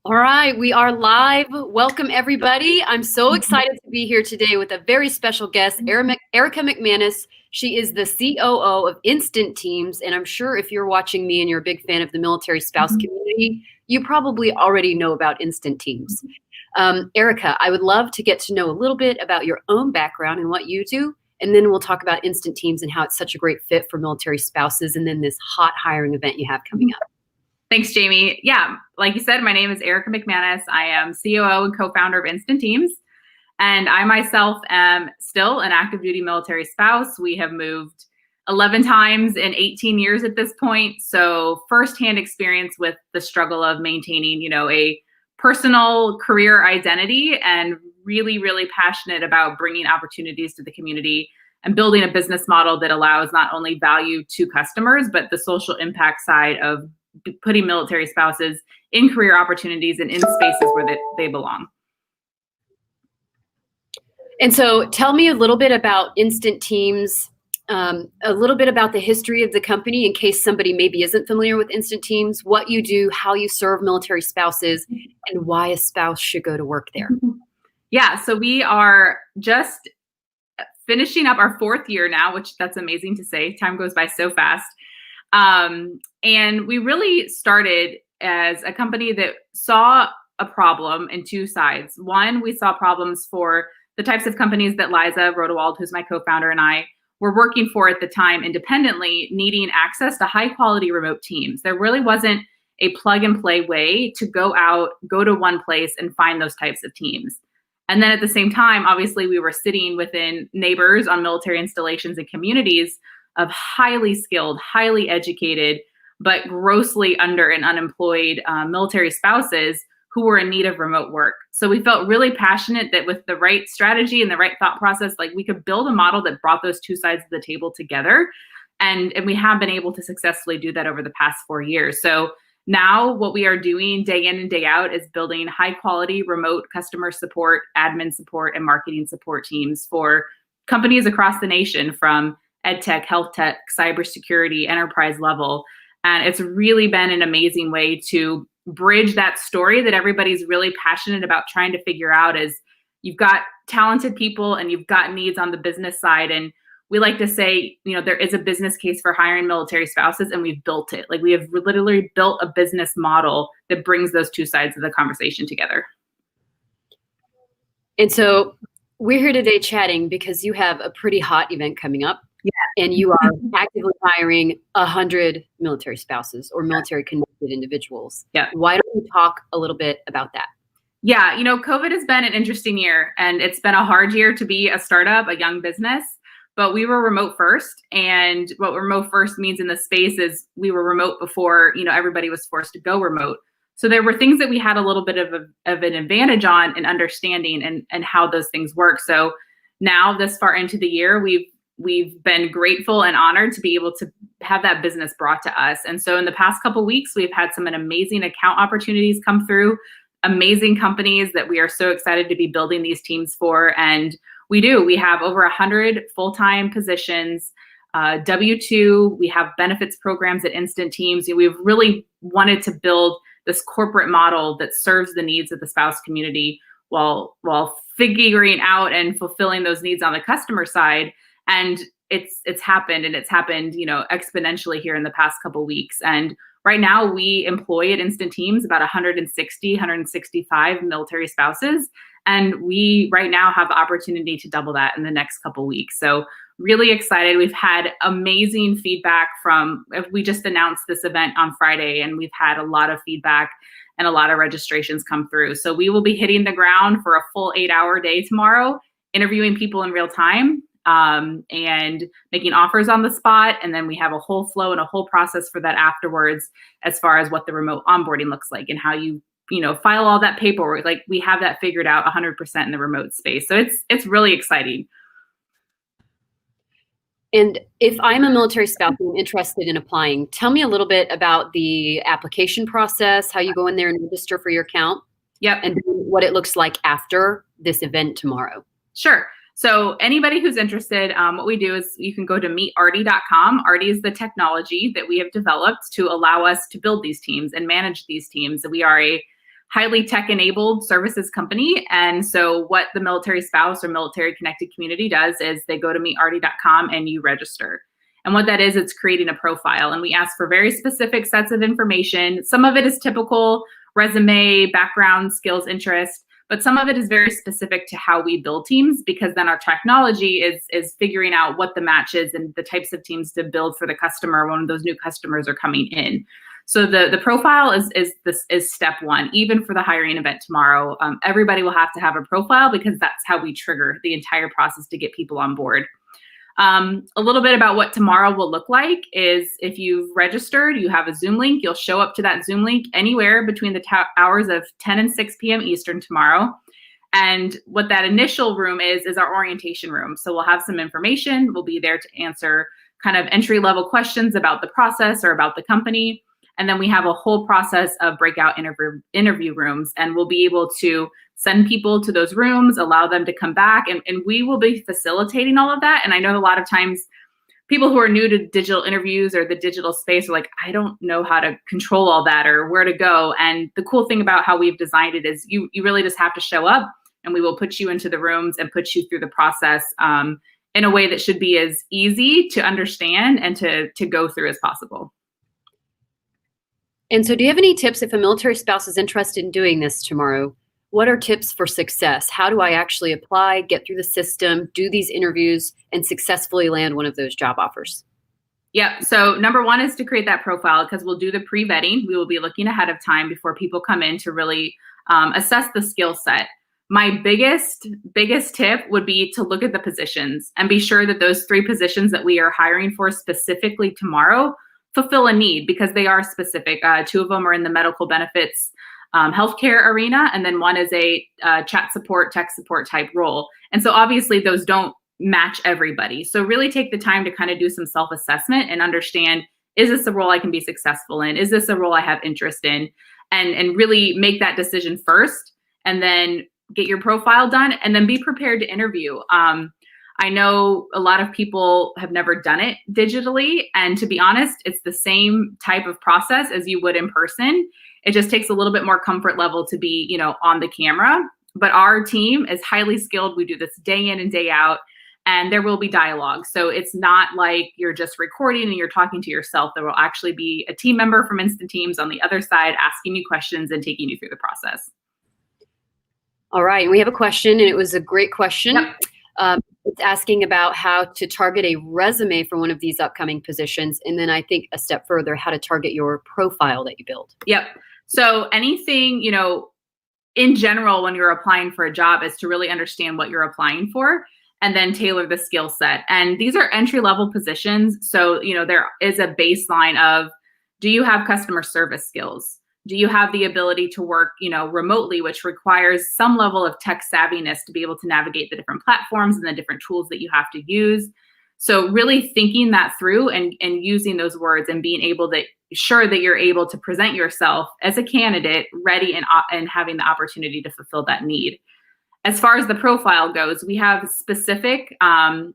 All right, we are live. Welcome, everybody. I'm so excited to be here today with a very special guest, Erica McMannes. She is the COO of Instant Teams, and I'm sure if you're watching me and you're a big fan of the military spouse community, you probably already know about Instant Teams. Erica, I would love to get to know a little bit about your own background and what you do, and then we'll talk about Instant Teams and how it's such a great fit for military spouses, and then this hot hiring event you have coming up. Thanks, Jamie. Yeah, like you said, my name is Erica McMannes. I am COO and co-founder of Instant Teams, and I myself am still an active duty military spouse. We have moved 11 times in 18 years at this point, so firsthand experience with the struggle of maintaining, a personal career identity, and really, really passionate about bringing opportunities to the community and building a business model that allows not only value to customers, but the social impact side of putting military spouses in career opportunities and in spaces where they belong. And so tell me a little bit about Instant Teams, a little bit about the history of the company in case somebody maybe isn't familiar with Instant Teams, what you do, how you serve military spouses, and why a spouse should go to work there. Yeah, so we are just finishing up our 4th year now, which that's amazing to say. Time goes by so fast. And we really started as a company that saw a problem in two sides. One, we saw problems for the types of companies that Liza Rodewald, who's my co-founder, and I were working for at the time independently, needing access to high quality remote teams. There really wasn't a plug and play way to go to one place and find those types of teams. And then at the same time, obviously, we were sitting within neighbors on military installations and communities of highly skilled, highly educated, but grossly under and unemployed military spouses who were in need of remote work. So we felt really passionate that with the right strategy and the right thought process, like we could build a model that brought those two sides of the table together. And we have been able to successfully do that over the past 4 years. So now what we are doing day in and day out is building high quality remote customer support, admin support, and marketing support teams for companies across the nation, from ed tech, health tech, cybersecurity, enterprise level. And it's really been an amazing way to bridge that story that everybody's really passionate about trying to figure out. Is you've got talented people and you've got needs on the business side. And we like to say, there is a business case for hiring military spouses, and we've built it. Like, we have literally built a business model that brings those two sides of the conversation together. And so we're here today chatting because you have a pretty hot event coming up. Yeah. And you are actively hiring 100 military spouses or military connected individuals. Yeah. Why don't you talk a little bit about that? Yeah, COVID has been an interesting year, and it's been a hard year to be a startup, a young business, but we were remote first. And what remote first means in the space is we were remote before, everybody was forced to go remote. So there were things that we had a little bit of an advantage on in understanding and how those things work. So now, this far into the year, we've been grateful and honored to be able to have that business brought to us. And so in the past couple of weeks, we've had some amazing account opportunities come through, amazing companies that we are so excited to be building these teams for. And we have over 100 full-time positions, W-2, we have benefits programs at Instant Teams. We've really wanted to build this corporate model that serves the needs of the spouse community while figuring out and fulfilling those needs on the customer side. And it's happened exponentially here in the past couple of weeks. And right now we employ at Instant Teams about 165 military spouses. And we right now have the opportunity to double that in the next couple of weeks. So really excited. We've had amazing feedback we just announced this event on Friday, and we've had a lot of feedback and a lot of registrations come through. So we will be hitting the ground for a full 8-hour day tomorrow, interviewing people in real time, and making offers on the spot. And then we have a whole flow and a whole process for that afterwards, as far as what the remote onboarding looks like and how you file all that paperwork. Like, we have that figured out 100% in the remote space. So it's really exciting. And if I'm a military spouse and I'm interested in applying, tell me a little bit about the application process, how you go in there and register for your account. Yep. And what it looks like after this event tomorrow. Sure. So anybody who's interested, what we do is you can go to meetarty.com. Arty is the technology that we have developed to allow us to build these teams and manage these teams. We are a highly tech-enabled services company. And so what the military spouse or military connected community does is they go to meetarty.com and you register. And what that is, it's creating a profile. And we ask for very specific sets of information. Some of it is typical resume, background, skills, interest, but some of it is very specific to how we build teams, because then our technology is figuring out what the match is and the types of teams to build for the customer when those new customers are coming in. So the profile is step one. Even for the hiring event tomorrow, everybody will have to have a profile, because that's how we trigger the entire process to get people on board. A little bit about what tomorrow will look like is, if you've registered, you have a Zoom link. You'll show up to that Zoom link anywhere between the hours of 10 and 6 p.m. Eastern tomorrow. And what that initial room is our orientation room. So we'll have some information. We'll be there to answer kind of entry-level questions about the process or about the company. And then we have a whole process of breakout interview rooms, and we'll be able to send people to those rooms, allow them to come back, and we will be facilitating all of that. And I know a lot of times people who are new to digital interviews or the digital space are like, I don't know how to control all that or where to go. And the cool thing about how we've designed it is you really just have to show up, and we will put you into the rooms and put you through the process in a way that should be as easy to understand and to go through as possible. And so do you have any tips if a military spouse is interested in doing this tomorrow? What are tips for success? How do I actually apply, get through the system, do these interviews, and successfully land one of those job offers? Yeah, so number one is to create that profile, because we'll do the pre-vetting. We will be looking ahead of time before people come in to really assess the skill set. My biggest tip would be to look at the positions and be sure that those 3 positions that we are hiring for specifically tomorrow fulfill a need, because they are specific. 2 of them are in the medical benefits healthcare arena, and then one is a chat support, tech support type role. And so obviously those don't match everybody. So really take the time to kind of do some self-assessment and understand, is this a role I can be successful in? Is this a role I have interest in? And really make that decision first, and then get your profile done, and then be prepared to interview. I know a lot of people have never done it digitally, and to be honest, it's the same type of process as you would in person. It just takes a little bit more comfort level to be, on the camera. But our team is highly skilled. We do this day in and day out, and there will be dialogue. So it's not like you're just recording and you're talking to yourself. There will actually be a team member from Instant Teams on the other side asking you questions and taking you through the process. All right, we have a question, and it was a great question. Yep. It's asking about how to target a resume for one of these upcoming positions. And then I think a step further, how to target your profile that you build. Yep. So anything, in general, when you're applying for a job, is to really understand what you're applying for and then tailor the skill set. And these are entry-level positions. So, there is a baseline of, do you have customer service skills? Do you have the ability to work, remotely, which requires some level of tech savviness to be able to navigate the different platforms and the different tools that you have to use? So really thinking that through and using those words and being able to sure that you're able to present yourself as a candidate ready and having the opportunity to fulfill that need. As far as the profile goes, we have specific on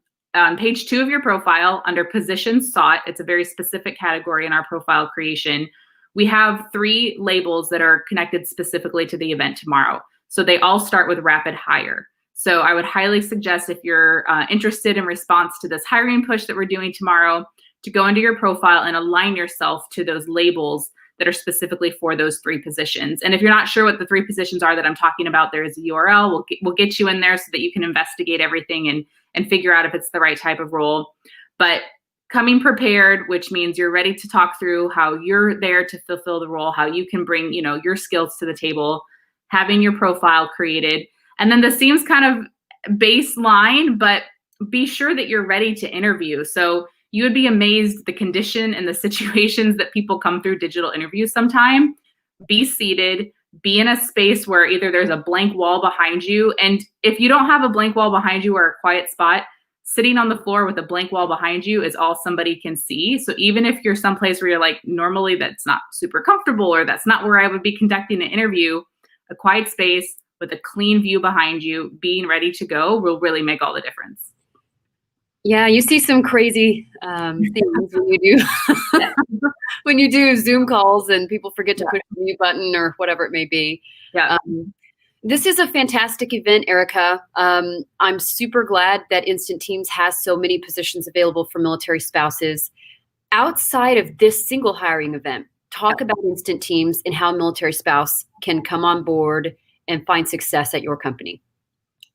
page 2 of your profile under positions sought. It's a very specific category in our profile creation. We have 3 labels that are connected specifically to the event tomorrow. So they all start with rapid hire. So I would highly suggest, if you're interested in response to this hiring push that we're doing tomorrow, to go into your profile and align yourself to those labels that are specifically for those 3 positions. And if you're not sure what the 3 positions are that I'm talking about, there is a URL. We'll get you in there so that you can investigate everything and figure out if it's the right type of role. But coming prepared, which means you're ready to talk through how you're there to fulfill the role, how you can bring, your skills to the table, having your profile created. And then this seems kind of baseline, but be sure that you're ready to interview. So you would be amazed the condition and the situations that people come through digital interviews sometime. Be seated, be in a space where either there's a blank wall behind you. And if you don't have a blank wall behind you or a quiet spot, sitting on the floor with a blank wall behind you is all somebody can see. So even if you're someplace where you're like, normally that's not super comfortable, or that's not where I would be conducting an interview, a quiet space with a clean view behind you, being ready to go will really make all the difference. Yeah, you see some crazy things when you do Zoom calls and people forget to push the mute button or whatever it may be. Yeah. This is a fantastic event, Erica. I'm super glad that Instant Teams has so many positions available for military spouses. Outside of this single hiring event, talk about Instant Teams and how a military spouse can come on board and find success at your company.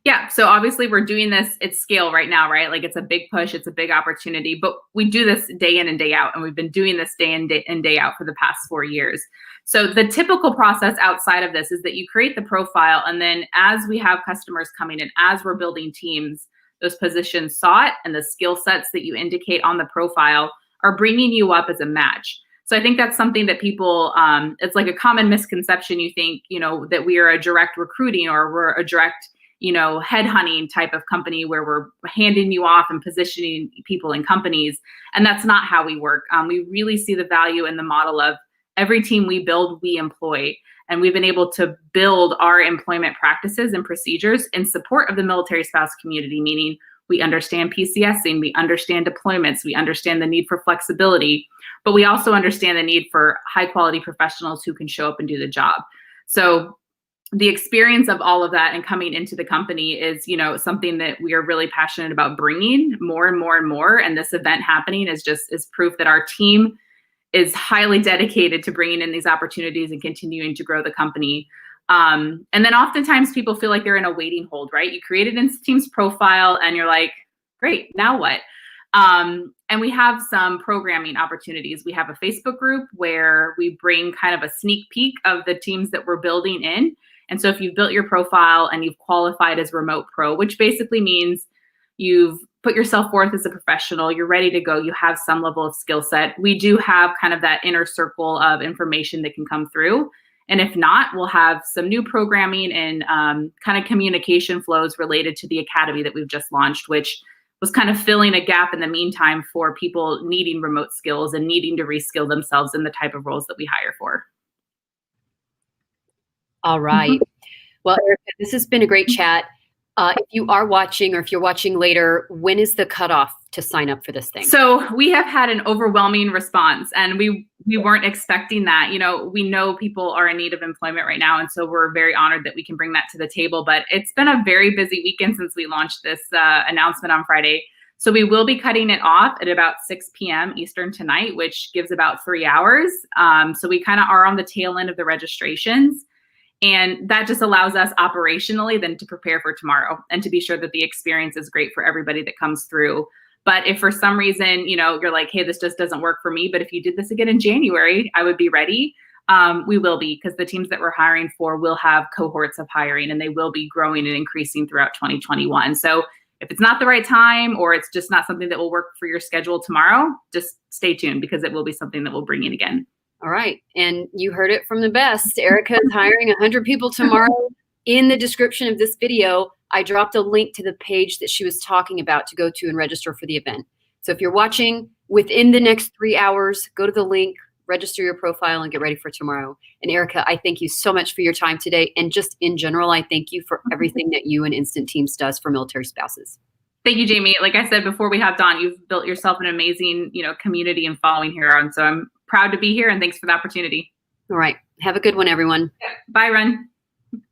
Yeah. So obviously we're doing this at scale right now, right? Like it's a big push, it's a big opportunity, but we do this day in and day out. And we've been doing this day in and day out for the past 4 years. So the typical process outside of this is that you create the profile. And then as we have customers coming in, as we're building teams, those positions sought and the skill sets that you indicate on the profile are bringing you up as a match. So I think that's something that people, it's like a common misconception. You think, that we are a direct recruiting or we're a direct headhunting type of company where we're handing you off and positioning people in companies. And that's not how we work. We really see the value in the model of every team we build, we employ. And we've been able to build our employment practices and procedures in support of the military spouse community, meaning we understand PCSing, we understand deployments, we understand the need for flexibility, but we also understand the need for high quality professionals who can show up and do the job. So the experience of all of that and coming into the company is, something that we are really passionate about bringing more and more and more. And this event happening is proof that our team is highly dedicated to bringing in these opportunities and continuing to grow the company. And then oftentimes people feel like they're in a waiting hold, right? You created Instant Teams profile and you're like, great, now what? And we have some programming opportunities. We have a Facebook group where we bring kind of a sneak peek of the teams that we're building in. And so if you've built your profile and you've qualified as remote pro, which basically means you've put yourself forth as a professional, you're ready to go, you have some level of skill set, we do have kind of that inner circle of information that can come through. And if not, we'll have some new programming and kind of communication flows related to the academy that we've just launched, which was kind of filling a gap in the meantime for people needing remote skills and needing to reskill themselves in the type of roles that we hire for. All right. Well, Erica, this has been a great chat. If you are watching or if you're watching later, when is the cutoff to sign up for this thing? So we have had an overwhelming response and we weren't expecting that. We know people are in need of employment right now. And so we're very honored that we can bring that to the table. But it's been a very busy weekend since we launched this announcement on Friday. So we will be cutting it off at about 6 p.m. Eastern tonight, which gives about 3 hours. So we kind of are on the tail end of the registrations. And that just allows us operationally then to prepare for tomorrow and to be sure that the experience is great for everybody that comes through. But if for some reason, you're like, hey, this just doesn't work for me, but if you did this again in January, I would be ready. We will be, because the teams that we're hiring for will have cohorts of hiring and they will be growing and increasing throughout 2021. So if it's not the right time or it's just not something that will work for your schedule tomorrow, just stay tuned because it will be something that we'll bring in again. All right. And you heard it from the best. Erica is hiring 100 people tomorrow. In the description of this video, I dropped a link to the page that she was talking about to go to and register for the event. So if you're watching within the next 3 hours, go to the link, register your profile, and get ready for tomorrow. And Erica, I thank you so much for your time today. And just in general, I thank you for everything that you and Instant Teams does for military spouses. Thank you, Jamie. Like I said before we hopped on, you've built yourself an amazing, community and following here. And so I'm proud to be here and thanks for the opportunity. All right. Have a good one, everyone. Bye, Ren.